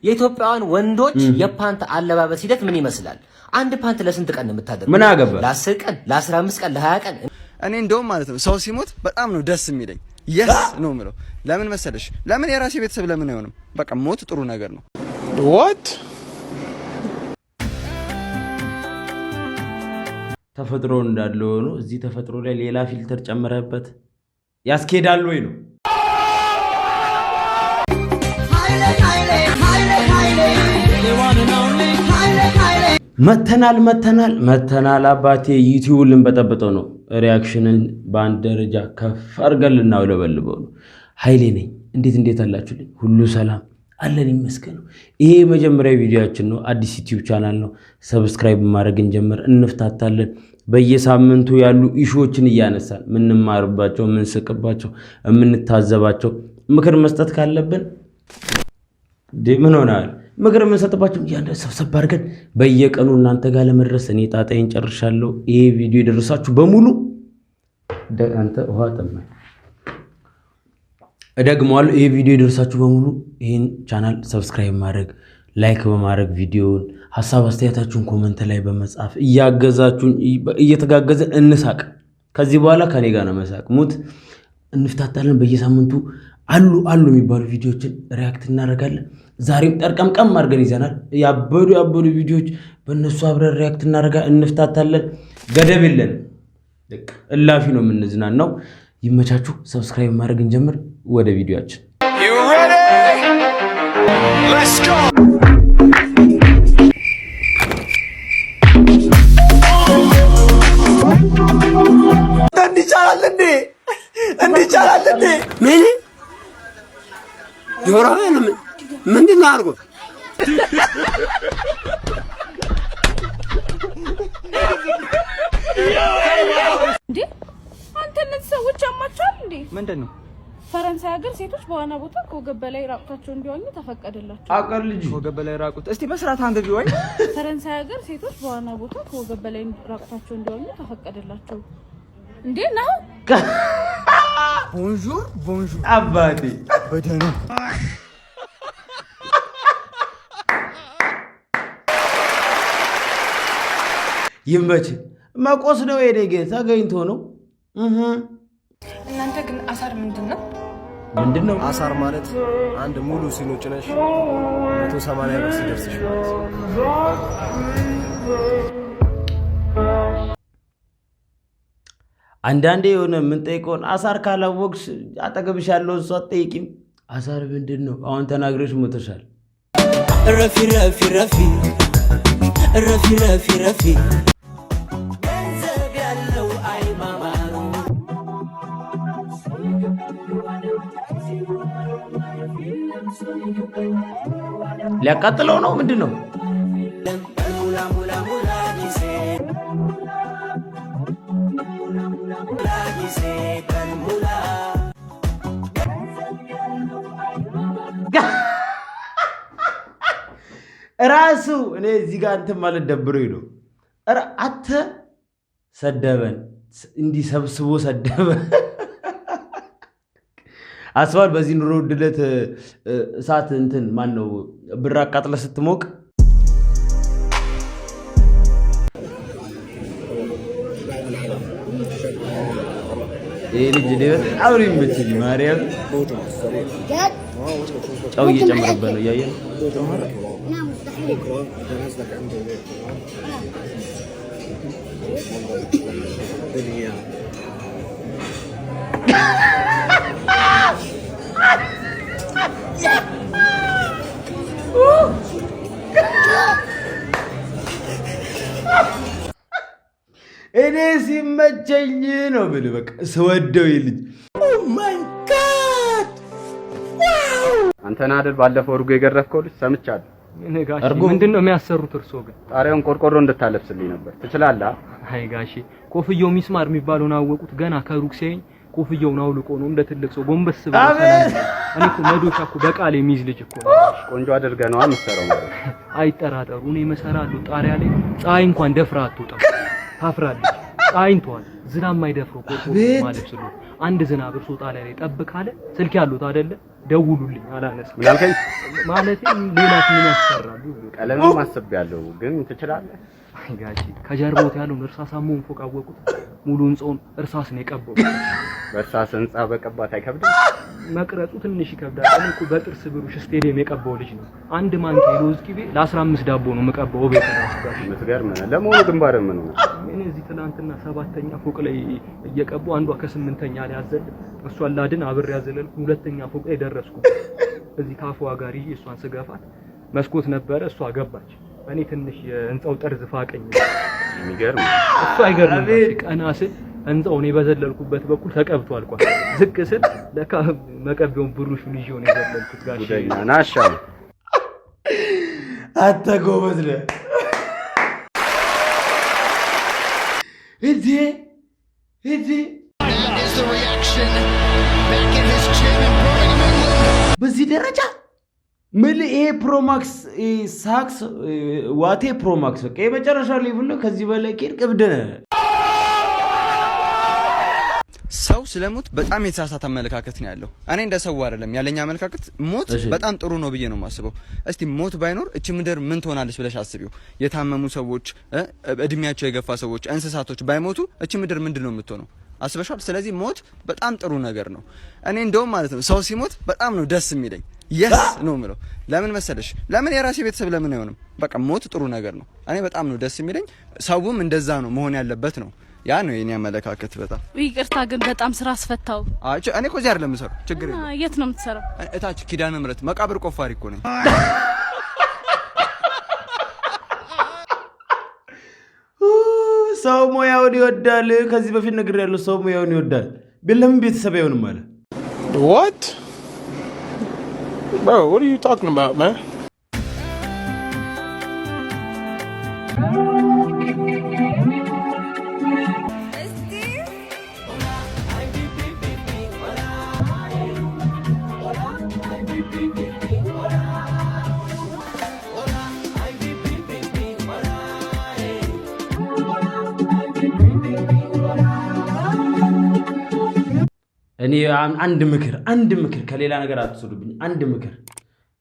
የኢትዮጵያውያን ወንዶች የፓንት አለባበስ ሂደት ምን ይመስላል? አንድ ፓንት ለስንት ቀን የምታደርገው? ምን አገባ? ለ10 ቀን፣ ለ15 ቀን፣ ለ20 ቀን። እኔ እንደውም ማለት ነው ሰው ሲሞት በጣም ነው ደስ የሚለኝ። የስ ነው የምለው። ለምን መሰለሽ? ለምን የራሴ ቤተሰብ ለምን አይሆንም? በቃ ሞት ጥሩ ነገር ነው። what ተፈጥሮ እንዳለው ነው። እዚህ ተፈጥሮ ላይ ሌላ ፊልተር ጨመረበት ያስኬዳል ወይ ነው? መተናል አባቴ ዩቲዩብ ልንበጠብጠው ነው። ሪያክሽንን በአንድ ደረጃ ከፍ አድርገን ልናውለበልበው ነው። ኃይሌ ነኝ። እንዴት አላችሁልኝ? ሁሉ ሰላም አለን ይመስገን። ይሄ መጀመሪያ ቪዲዮአችን ነው። አዲስ ዩቲዩብ ቻናል ነው። ሰብስክራይብ ማድረግ እንጀምር። እንፍታታለን። በየሳምንቱ ያሉ ኢሹዎችን እያነሳን ምንማርባቸው፣ ምንስቅባቸው፣ የምንታዘባቸው ምክር መስጠት ካለብን ምን ሆናል ምክር የምንሰጥባቸው ያንተ ሰብሰብ አድርገን በየቀኑ እናንተ ጋር ለመድረስ እኔ ጣጣዬን ጨርሻለሁ። ይሄ ቪዲዮ የደረሳችሁ በሙሉ አንተ ውሃ ጠማኝ እደግመዋለሁ። ይሄ ቪዲዮ የደረሳችሁ በሙሉ ይሄን ቻናል ሰብስክራይብ ማድረግ፣ ላይክ በማድረግ ቪዲዮውን ሐሳብ አስተያየታችሁን ኮሜንት ላይ በመጻፍ እያገዛችሁን እየተጋገዘን እንሳቅ። ከዚህ በኋላ ከኔ ጋር ነው መሳቅ። ሙት እንፍታታለን። በየሳምንቱ አሉ የሚባሉ ቪዲዮዎችን ሪያክት እናደርጋለን። ዛሬም ጠርቀምቀም አድርገን ይዘናል። ያበዱ ቪዲዮዎች በእነሱ አብረን ሪያክት እናደርጋለን። እንፍታታለን። ገደብ የለን። እላፊ ነው የምንዝናናው። ይመቻችሁ። ሰብስክራይብ ማድረግ እንጀምር። ወደ ቪዲዮአችን እንዲቻላል እንዴ ምን ጆሮህን ምንድን ነው አድርጎ እንዴ? አንተ እነዚህ ሰዎች አማቻል እንዴ? ምንድነው? ፈረንሳይ ሀገር ሴቶች በዋና ቦታ ከወገብ በላይ ራቁታቸው እንዲዋኙ ተፈቀደላቸው። አቀር ልጅ ከወገብ በላይ ራቁት። እስቲ በስርዓት አንተ ቢዋኝ። ፈረንሳይ ሀገር ሴቶች በዋና ቦታ ከወገብ በላይ ራቁታቸው እንዲዋኙ ተፈቀደላቸው። እንዴ ነው? ቦንጆር አባቴ በደኑ ይመች መቆስ ነው የኔ ጌታ ተገኝቶ ነው። እናንተ ግን አሳር ምንድነው? አሳር ማለት አንድ ሙሉ ሲኖ ጭነሽ 180 ብር ሲደርስሽ ማለት አንዳንዴ የሆነ ምን ጠይቆን አሳር ካላወቅሽ አጠገብሽ ያለውን ሰው አትጠይቂም። አሳር ምንድነው? አሁን ተናግረሽ ሞተሻል። ረፊ ሊያቃጥለው ነው ምንድነው? ራሱ እኔ እዚህ ጋር እንትን ማለት ደብሮኝ ነው። አተ ሰደበን እንዲህ ሰብስቦ ሰደበን። አስባል በዚህ ኑሮ ውድነት እሳት እንትን ማን ነው ብር አቃጥለ ስትሞቅ ይሄ ልጅ ደበት አውሪ ምትል ማርያም ጨው እየጨመረበት ነው እያየን እኔ ሲመቸኝ ነው ብል በቃ ስወደው ይልጅ ኦ ማይ ጋድ ዋው አንተና አይደል ባለፈው እርጎ የገረፍከው ልጅ ሰምቻለሁ። እኔ ጋሺ ምንድነው የሚያሰሩት? እርሶ ግን ጣሪያውን ቆርቆሮ እንድታለብስልኝ ነበር። ትችላለህ? አይ ጋሺ ኮፍያው ሚስማር የሚባለውን አወቁት። ገና ከሩቅ ሲያየኝ ኮፍያውን አውልቆ ነው እንደ ትልቅ ሰው ጎንበስ ብሎ ሰላም። እኔ እኮ መዶሻ እኮ በቃል የሚይዝ ልጅ እኮ ነው። ቆንጆ አድርገህ ነው የምትሰራው ማለት። አይጠራጠሩ፣ እኔ መሰራለሁ። ጣሪያ ላይ ፀሐይ እንኳን ደፍራ አትወጣም። ታፍራለች። ፀሐይን ተዋል። ዝናብ ማይደፍረው ቆርቆሮ ማለት ነው። አንድ ዝናብ እርሶ ጣሪያ ላይ ጠብ ካለ ስልክ ያሉት አይደለ ደውሉልኝ አላነሳ ምን አልከኝ ማለት ሌላስ ምን ያሰራሉ ቀለምን ማሰብ ያለው ግን ትችላለህ ጋጂ ከጀርባው ያለውን እርሳስ አሞን ፎቅ አወቁት ሙሉን ጾም እርሳስ ነው የቀባው በእርሳስ ህንጻ በቀባት አይከብድም መቅረጹ ትንሽ ይከብዳል እኔ እኮ በጥርስ ብሩሽ ስቴዲየም የቀባው ልጅ ነው አንድ ማንኪያ ሎዝ ቂቤ ለ15 ዳቦ ነው መቀባው ቤት ራስ ጋር ምትገርም ነው ለሞኑ ግንባር ምን ነው እኔ እዚህ ትናንትና 7ኛ ፎቅ ላይ እየቀባው አንዷ ከ8ኛ ላይ አዘል እሷን ላድን አብሬ ያዘለልኩ 2ኛ ፎቅ ላይ ደረስኩ እዚህ ካፏ ጋር እሷን ስገፋት መስኮት ነበረ እሷ ገባች እኔ ትንሽ የህንጻው ጠርዝ ፋቀኝ የሚገርም እሱ አይገርም ቀናስል ህንጻውን የበዘለልኩበት በኩል ተቀብቷል አልኳት ዝቅ ስል ለካ መቀበውን ብሩሽን ይዤው ነው የዘለልኩት ጋሽ ጉደኛ ናሻ አተጎበዝ ለ እዚህ በዚህ ደረጃ ምን ይሄ ፕሮማክስ ሳክስ ዋቴ ፕሮማክስ በቃ የመጨረሻ ሌቭል ነው ከዚህ በላይ ቅብድነ ሰው ስለሞት በጣም የተሳሳተ አመለካከት ነው ያለው እኔ እንደሰው አይደለም ያለኛ አመለካከት ሞት በጣም ጥሩ ነው ብዬ ነው ማስበው እስቲ ሞት ባይኖር እቺ ምድር ምን ትሆናለች ብለሽ አስቢው የታመሙ ሰዎች እድሜያቸው የገፋ ሰዎች እንስሳቶች ባይሞቱ እቺ ምድር ምንድነው የምትሆነው አስበሻል ስለዚህ ሞት በጣም ጥሩ ነገር ነው እኔ እንደውም ማለት ነው ሰው ሲሞት በጣም ነው ደስ የሚለኝ yes ነው ምለው ለምን መሰለሽ ለምን የራሴ ቤተሰብ ለምን አይሆንም በቃ ሞት ጥሩ ነገር ነው እኔ በጣም ነው ደስ የሚለኝ ሰውም እንደዛ ነው መሆን ያለበት ነው ያ ነው የኔ አመለካከት በጣም ይቅርታ ግን በጣም ስራ አስፈታው እኔ እኮ እዚህ አይደለም የምሰራው ችግር የለም የት ነው የምትሰራው እታች ኪዳነ ምህረት መቃብር ቆፋሪ እኮ ነኝ ሰው ሙያውን ይወዳል ከዚህ በፊት ነግሬያለሁ ሰው ሙያውን ይወዳል ለምን ቤተሰብ አይሆንም ማለት What? Bro, what are you talking about, man? እኔ አንድ ምክር ከሌላ ነገር አትወስዱብኝ አንድ ምክር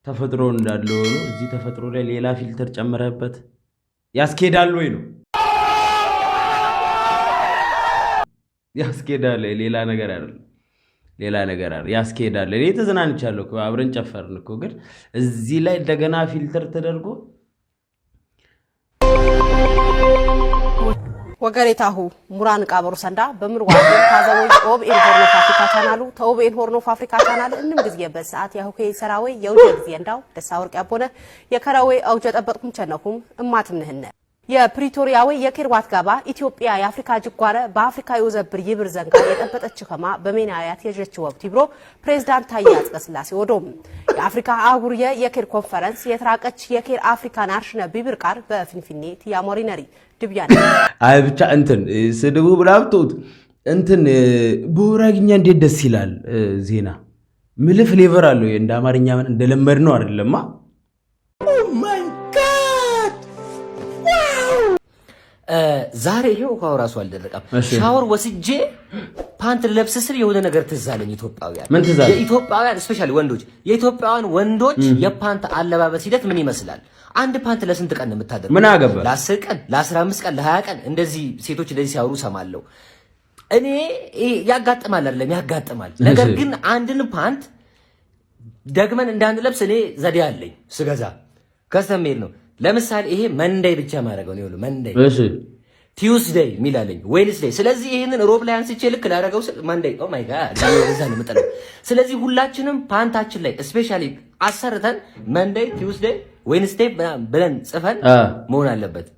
ተፈጥሮ እንዳለው ነው እዚህ ተፈጥሮ ላይ ሌላ ፊልተር ጨመረበት ያስኬዳል ወይ ነው ያስኬዳል ሌላ ነገር አይደለም ያስኬዳል እኔ ተዝናንቻለሁ እኮ አብረን ጨፈርን እኮ ግን እዚህ ላይ እንደገና ፊልተር ተደርጎ ወገሬታሁ ሙራን ቃበሩ ሰንዳ በምርዋን ታዘወይ ኦብ ኢንፎርኖ ፋፍሪካ ቻናሉ ተኦብ ኢንፎርኖ ፋፍሪካ ቻናል እንም ጊዜ በሰዓት ያሁከ ሰራወይ የውጀ ጊዜ እንዳው ደሳወርቅ ያቦነ የከራወይ አውጀ ጠበጥኩም ቸነኩም እማትም ነህነ የፕሪቶሪያዊ የኬርዋት ጋባ ኢትዮጵያ የአፍሪካ ጅጓረ በአፍሪካ የወዘብር ይብር ዘንጋ የጠበጠች ከማ በሜናያት የጀች ወብት ይብሮ ፕሬዝዳንት ታዬ አጽቀሥላሴ ወዶም የአፍሪካ አህጉር የኬር ኮንፈረንስ የትራቀች የኬር አፍሪካን አርሽነ ቢብር ቃር በፊንፊኔ ቲያሞሪነሪ ድብያን አይ ብቻ እንትን ስድቡ ብላብቶት እንትን በወራግኛ እንዴት ደስ ይላል ዜና ምን ፍሌቨር አለው እንደ አማርኛ ምን እንደለመድ ነው አይደለማ ዛሬ ይሄው ካው ራሱ አልደረቀም ሻወር ወስጄ ፓንት ለብስ ስር የሆነ ነገር ትዛለኝ ኢትዮጵያውያን ምን ትዛለ የኢትዮጵያውያን ስፔሻሊ ወንዶች የኢትዮጵያውያን ወንዶች የፓንት አለባበስ ሂደት ምን ይመስላል አንድ ፓንት ለስንት ቀን የምታደርጉ ምን አገባ ለ10 ቀን ለ15 ቀን ለ20 ቀን እንደዚህ ሴቶች እንደዚህ ሲያወሩ ሰማለሁ እኔ ያጋጥማል አይደለም ያጋጥማል ነገር ግን አንድን ፓንት ደግመን እንዳንለብስ እኔ ዘዴ አለኝ ስገዛ ከስተሜል ነው ለምሳሌ ይሄ መንዴይ ብቻ ማረጋው ነው ይሉ መንዴይ እሺ ቲውስዴይ ሚላለኝ ዌንስዴይ ስለዚህ ይሄንን ሮብ ላይ አንስቼ ልክ ላረጋው መንዴይ ኦ ማይ ጋድ እዛ ነው መጠለው ስለዚህ ሁላችንም ፓንታችን ላይ ስፔሻሊ አሰርተን መንዴይ ቲውስዴይ ዌንስዴይ ብለን ጽፈን መሆን አለበት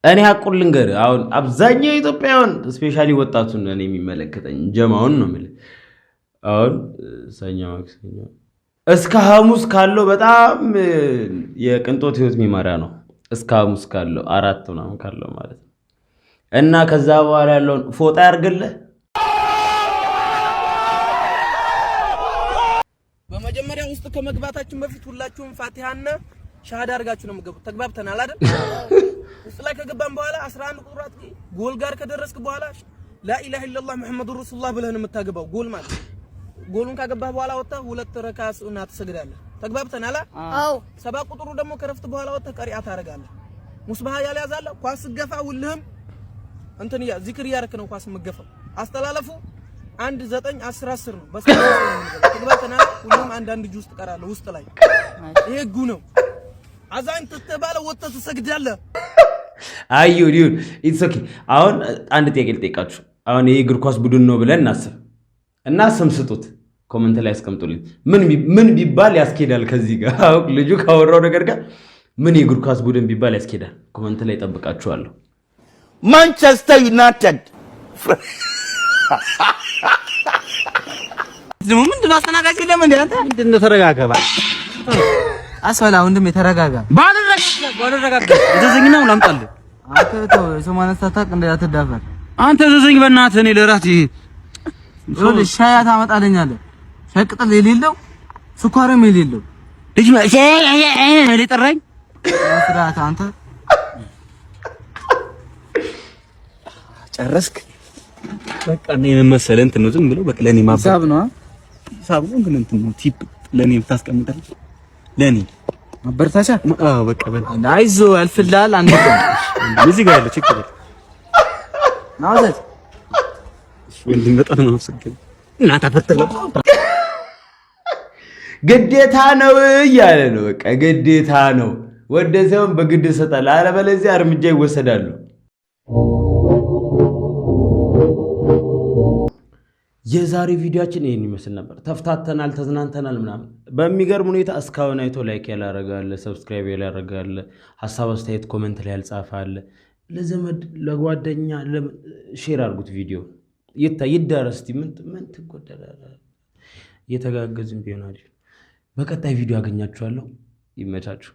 እኔ አቁል ልንገር አሁን አብዛኛው ኢትዮጵያውያን ስፔሻሊ ወጣቱን እኔ የሚመለከተኝ ጀማውን ነው ማለት አሁን ሰኞ ማክሰኞ እስከ ሐሙስ ካለው በጣም የቅንጦት ህይወት የሚመራ ነው እስከ ሐሙስ ካለው 4 ምናምን ካለው ማለት ነው እና ከዛ በኋላ ያለው ፎጣ ያርግልህ በመጀመሪያ ውስጥ ከመግባታችን በፊት ሁላችሁም ፋቲሃና ሻሃዳ አርጋችሁ ነው የምትገቡት ተግባብተናል አይደል ውስጥ ላይ ከገባን በኋላ 11 ቁጥራት ጎል ጋር ከደረስክ በኋላ ላ ኢላሃ ኢላላህ ሙሐመዱር ረሱላህ ብለህ ነው የምታገባው ጎል ማለት ጎሉን ካገባህ በኋላ ወጥተህ 2 ረካ ሱና ትሰግዳለህ። ተግባብተናል? አዎ። 7 ቁጥሩ ደግሞ ከረፍት በኋላ ወጥተህ ቀሪዓ ታደርጋለህ። ሙስባህ ያልያዛለ ኳስ ገፋ ሁልህም እንትን ዚክር ያርክ ነው ኳስ መገፋው። አስተላለፉ 1 9 10 10 ነው። ተግባብተናል? ሁሉም አንድ ጁስ ትቀራለህ ውስጥ ላይ። ይሄ ጉ ነው። አዛን ተተባለ ወጥተህ ትሰግዳለህ። አዩ ዲዩ ኢትስ ኦኬ። አሁን አንድ ጥያቄ ልጠይቃችሁ። አሁን ይሄ እግር ኳስ ቡድን ነው ብለን እና ስም ስጡት። ኮሜንት ላይ አስቀምጡልኝ። ምን ቢባል ያስኬዳል? ከዚህ ጋር አሁን ልጁ ካወራው ነገር ጋር ምን የእግር ኳስ ቡድን ቢባል ያስኬዳል? ኮሜንት ላይ ጠብቃችኋለሁ። ማንቸስተር ዩናይትድ ደግሞ ምንድነው አስተናጋጅ ለምን እንደ አንተ ምንድነው? ተረጋጋ አስፈላ ወንድም የተረጋጋ ባለረጋጋ እዘዘኝና ላምጣልህ። አንተ ተው ሰማና ሳታቅ እንዳትዳፈር አንተ እዘዘኝ በእናትህ። እኔ ለራሴ ሻይ ታመጣልኛለህ። ሻይ ቅጠል የሌለው ስኳርም የሌለው ልጅ ሻይ ጠራኝ። ስራት አንተ ጨረስክ? በቃ እኔ መሰለህ እንትን ነው ዝም ብሎ በቃ ለኔ ማሳብ ነው ግን እንትን ነው ቲፕ ለኔ ብታስቀምጥልኝ ለኔ ማበርታቻ በቃ አይዞህ ያልፍልሃል። አንተ እዚህ ጋር ያለው ችግር ናውዘት ወንድም በጣም ነው ሰከለ እና ተፈተለው ግዴታ ነው እያለ ነው። በቃ ግዴታ ነው። ወደሰውን በግድ ሰጣል፣ አለበለዚያ እርምጃ ይወሰዳሉ። የዛሬ ቪዲዮአችን ይሄን ይመስል ነበር። ተፍታተናል፣ ተዝናንተናል ምናምን። በሚገርም ሁኔታ እስካሁን አይቶ ላይክ ያላረጋለ፣ ሰብስክራይብ ያላረጋለ፣ ሐሳብ አስተያየት ኮሜንት ላይ ያልጻፋለ፣ ለዘመድ ለጓደኛ ሼር አድርጉት። ቪዲዮ ይዳረስ። ምን ትጎዳላለ? እየተጋገዝን ቢሆን አይደል? በቀጣይ ቪዲዮ አገኛችኋለሁ። ይመቻችሁ።